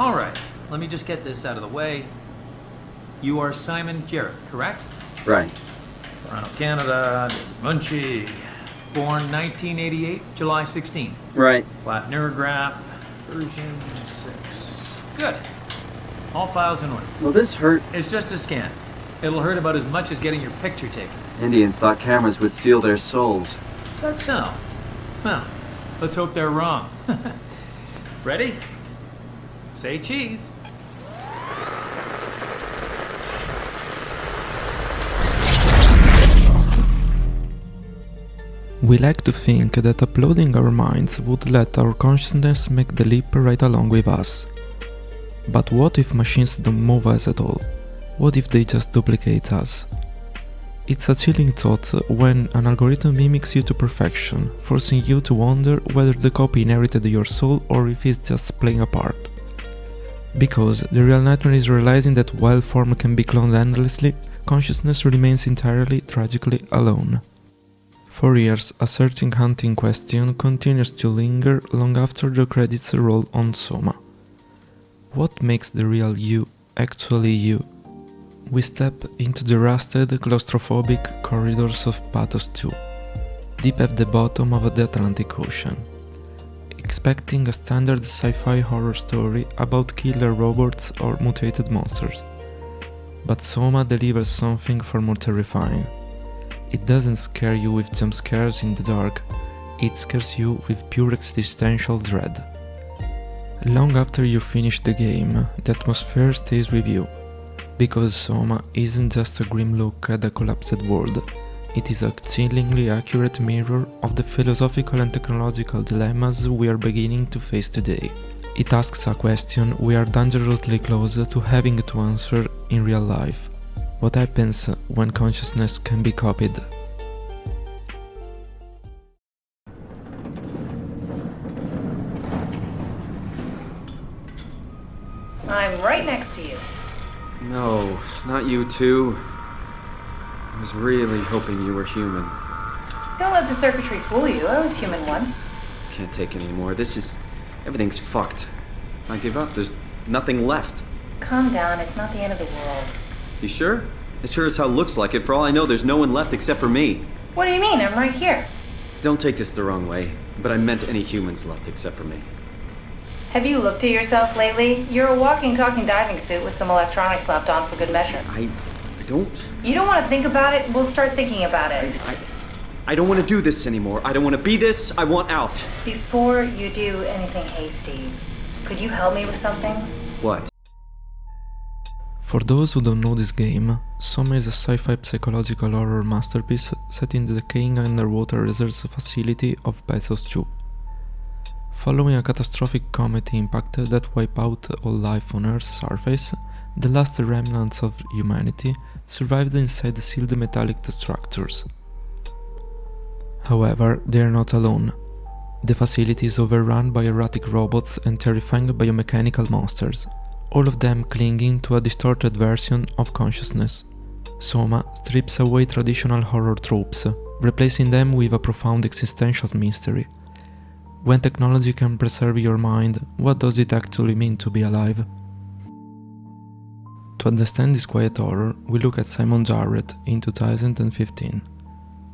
All right, let me just get this out of the way. You are Simon Jarrett, correct? Right. Toronto, Canada, Munchie. Born 1988, July 16. Right. Flat neurograph, version 6. Good. All files in order. Will this hurt? It's just a scan. It'll hurt about as much as getting your picture taken. Indians thought cameras would steal their souls. Is that so? Well, let's hope they're wrong. Ready? Say cheese. We like to think that uploading our minds would let our consciousness make the leap right along with us. But what if machines don't move us at all? What if they just duplicate us? It's a chilling thought when an algorithm mimics you to perfection, forcing you to wonder whether the copy inherited your soul or if it's just playing a part. Because the real nightmare is realizing that while form can be cloned endlessly, consciousness remains entirely, tragically alone. For years, a certain haunting question continues to linger long after the credits roll on SOMA. What makes the real you actually you? We step into the rusted, claustrophobic corridors of PATHOS-II, deep at the bottom of the Atlantic Ocean, expecting a standard sci-fi horror story about killer robots or mutated monsters. But SOMA delivers something far more terrifying. It doesn't scare you with jump scares in the dark, it scares you with pure existential dread. Long after you finish the game, the atmosphere stays with you, because SOMA isn't just a grim look at a collapsed world, it is a chillingly accurate mirror of the philosophical and technological dilemmas we are beginning to face today. It asks a question we are dangerously close to having to answer in real life. What happens when consciousness can be copied? I'm right next to you. No, not you too. I was really hoping you were human. Don't let the circuitry fool you. I was human once. Can't take any more. Everything's fucked. I give up. There's nothing left. Calm down. It's not the end of the world. You sure? It sure as hell looks like it. For all I know, there's no one left except for me. What do you mean? I'm right here. Don't take this the wrong way, but I meant any humans left except for me. Have you looked at yourself lately? You're a walking, talking diving suit with some electronics slapped on for good measure. I don't... You don't want to think about it? We'll start thinking about it. I don't want to do this anymore. I don't want to be this. I want out. Before you do anything hasty, could you help me with something? What? For those who don't know this game, SOMA is a sci-fi psychological horror masterpiece set in the decaying underwater research facility of PATHOS-II. Following a catastrophic comet impact that wiped out all life on Earth's surface, the last remnants of humanity survived inside the sealed metallic structures. However, they are not alone. The facility is overrun by erratic robots and terrifying biomechanical monsters, all of them clinging to a distorted version of consciousness. SOMA strips away traditional horror tropes, replacing them with a profound existential mystery. When technology can preserve your mind, what does it actually mean to be alive? To understand this quiet horror, we look at Simon Jarrett in 2015.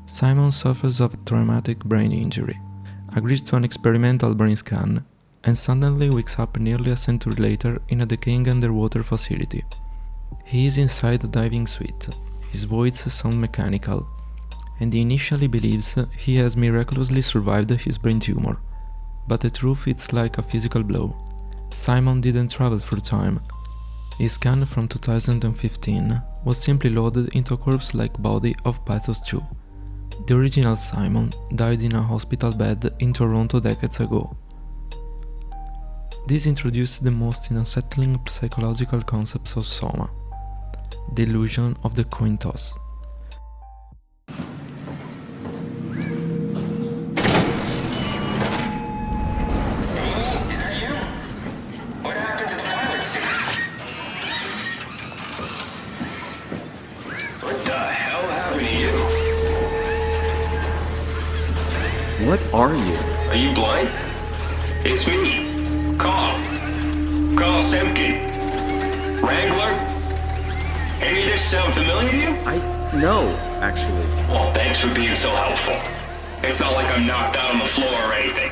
Simon suffers of traumatic brain injury, agrees to an experimental brain scan, and suddenly wakes up nearly a century later in a decaying underwater facility. He is inside a diving suit, his voice sounds mechanical, and he initially believes he has miraculously survived his brain tumor. But the truth is like a physical blow. Simon didn't travel through time. His scan from 2015 was simply loaded into a corpse-like body of PATHOS-II. The original Simon died in a hospital bed in Toronto decades ago. This introduced the most unsettling psychological concepts of SOMA, the illusion of the coin toss. What are you? Are you blind? It's me. Calm. Carl Semkin. Wrangler? Any of this sound familiar to you? No, actually. Well, thanks for being so helpful. It's not like I'm knocked out on the floor or anything.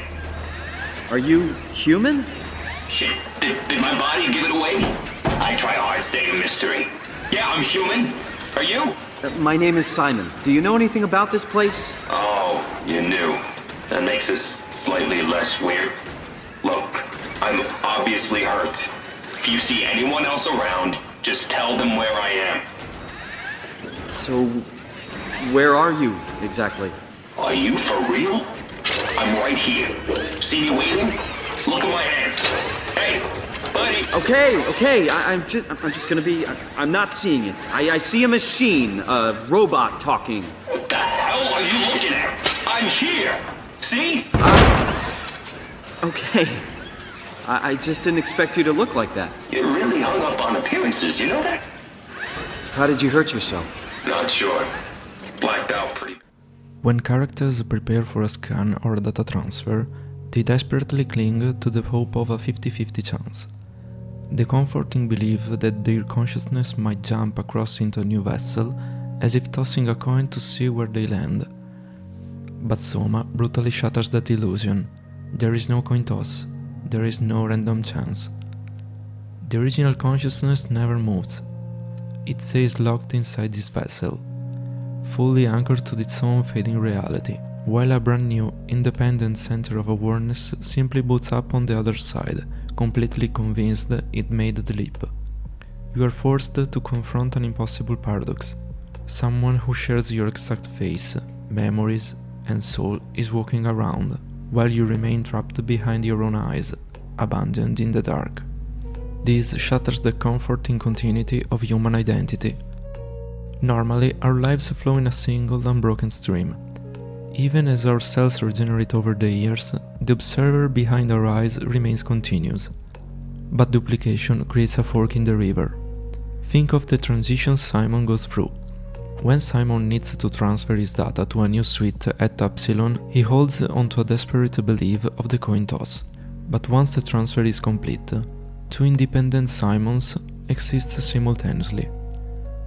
Are you human? Shit, did my body give it away? I try hard to stay a mystery. Yeah, I'm human. Are you? My name is Simon. Do you know anything about this place? Oh, you knew. That makes this slightly less weird. Look, I'm obviously hurt. If you see anyone else around, just tell them where I am. So, where are you exactly? Are you for real? I'm right here. See me waiting? Look at my hands. Hey, buddy. Okay. I'm just gonna be. I'm not seeing it. I see a machine, a robot talking. What the hell are you looking at? I'm here. See? Okay. I just didn't expect you to look like that. You're really hung up on appearances, you know that? How did you hurt yourself? Not sure. Blacked out pretty. When characters prepare for a scan or data transfer, they desperately cling to the hope of a 50-50 chance. The comforting belief that their consciousness might jump across into a new vessel, as if tossing a coin to see where they land. But SOMA brutally shatters that illusion. There is no coin toss. There is no random chance. The original consciousness never moves. It stays locked inside this vessel, fully anchored to its own fading reality, while a brand new, independent center of awareness simply boots up on the other side, completely convinced it made the leap. You are forced to confront an impossible paradox. Someone who shares your exact face, memories, and soul is walking around, while you remain trapped behind your own eyes, abandoned in the dark. This shatters the comforting continuity of human identity. Normally, our lives flow in a single, unbroken stream. Even as our cells regenerate over the years, the observer behind our eyes remains continuous. But duplication creates a fork in the river. Think of the transition Simon goes through. When Simon needs to transfer his data to a new suite at Epsilon, he holds onto a desperate belief of the coin toss. But once the transfer is complete, two independent Simons exist simultaneously.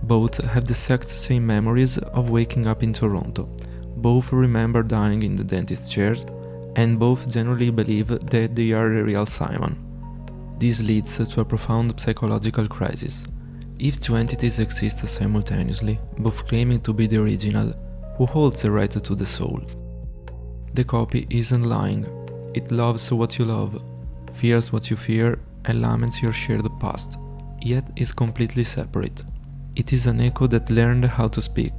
Both have the exact same memories of waking up in Toronto, both remember dying in the dentist's chair, and both genuinely believe that they are a real Simon. This leads to a profound psychological crisis. If two entities exist simultaneously, both claiming to be the original, who holds the right to the soul? The copy isn't lying. It loves what you love, fears what you fear, and laments your shared past, yet is completely separate. It is an echo that learned how to speak,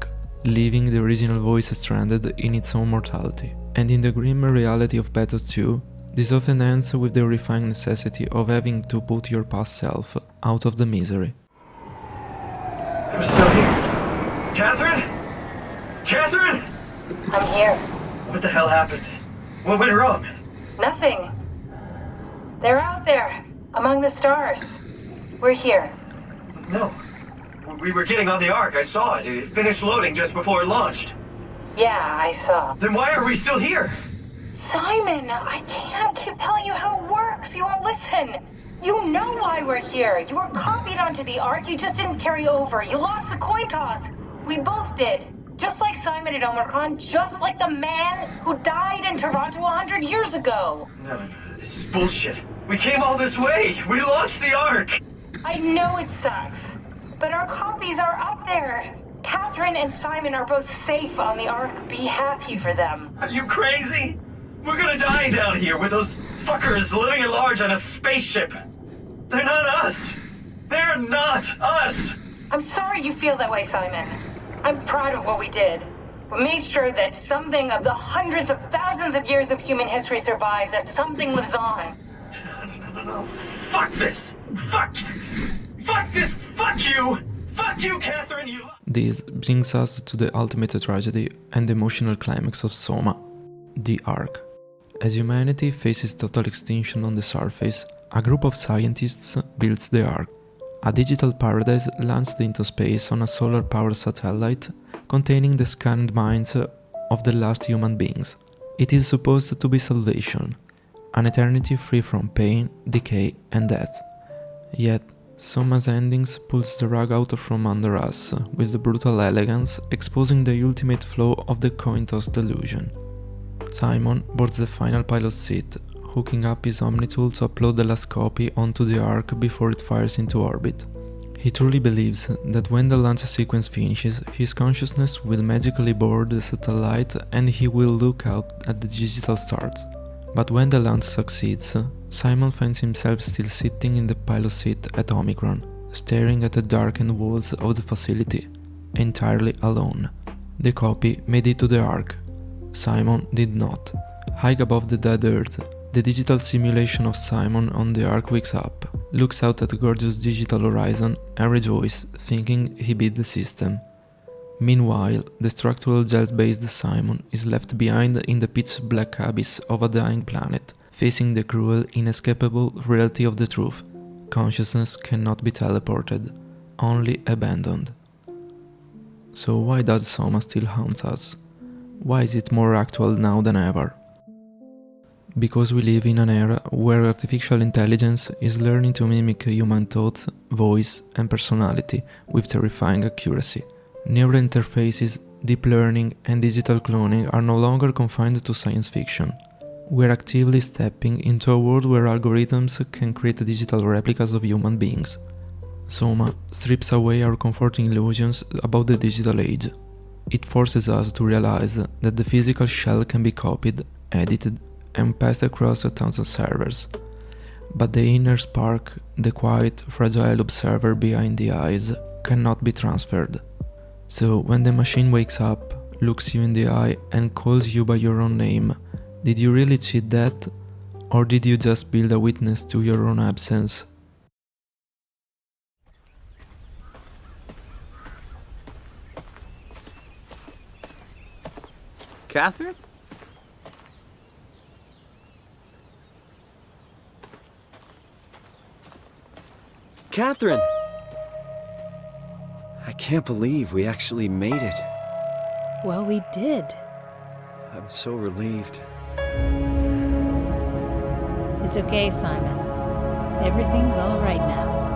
leaving the original voice stranded in its own mortality. And in the grim reality of PATHOS-II, this often ends with the horrifying necessity of having to put your past self out of the misery. I'm still here. Catherine? Catherine? I'm here. What the hell happened? What went wrong? Nothing. They're out there, among the stars. We're here. No. We were getting on the Ark. I saw it. It finished loading just before it launched. Yeah, I saw. Then why are we still here? Simon, I can't keep telling you how it works. You won't listen. You know why we're here. You were copied onto the Ark. You just didn't carry over. You lost the coin toss. We both did. Just like Simon at Omicron, just like the man who died in Toronto 100 years ago. No. This is bullshit. We came all this way. We launched the Ark. I know it sucks, but our copies are up there. Catherine and Simon are both safe on the Ark. Be happy for them. Are you crazy? We're gonna die down here with those fuckers living at large on a spaceship. They're not us. They're not us. I'm sorry you feel that way, Simon. I'm proud of what we did. We made sure that something of the hundreds of thousands of years of human history survives, that something lives on. No. Fuck this. Fuck this. Fuck you. Fuck you, Catherine. You. This brings us to the ultimate tragedy and emotional climax of SOMA, the Ark. As humanity faces total extinction on the surface, a group of scientists builds the Ark, a digital paradise launched into space on a solar-powered satellite containing the scanned minds of the last human beings. It is supposed to be salvation, an eternity free from pain, decay and death. Yet, SOMA's endings pulls the rug out from under us, with brutal elegance, exposing the ultimate flaw of the coin toss delusion. Simon boards the final pilot seat, hooking up his Omnitool to upload the last copy onto the Ark before it fires into orbit. He truly believes that when the launch sequence finishes, his consciousness will magically board the satellite and he will look out at the digital stars. But when the launch succeeds, Simon finds himself still sitting in the pilot seat at Omicron, staring at the darkened walls of the facility, entirely alone. The copy made it to the Ark. Simon did not. High above the dead Earth, the digital simulation of Simon on the Ark wakes up, looks out at the gorgeous digital horizon and rejoices, thinking he beat the system. Meanwhile, the structural gel-based Simon is left behind in the pitch-black abyss of a dying planet, facing the cruel, inescapable reality of the truth. Consciousness cannot be teleported, only abandoned. So why does SOMA still haunt us? Why is it more actual now than ever? Because we live in an era where artificial intelligence is learning to mimic human thought, voice and personality with terrifying accuracy. Neural interfaces, deep learning and digital cloning are no longer confined to science fiction. We're actively stepping into a world where algorithms can create digital replicas of human beings. SOMA strips away our comforting illusions about the digital age. It forces us to realize that the physical shell can be copied, edited, and passed across a thousand servers. But the inner spark, the quiet, fragile observer behind the eyes, cannot be transferred. So when the machine wakes up, looks you in the eye and calls you by your own name, did you really cheat that? Or did you just build a witness to your own absence? Catherine? Catherine! I can't believe we actually made it. Well, we did. I'm so relieved. It's okay, Simon. Everything's all right now.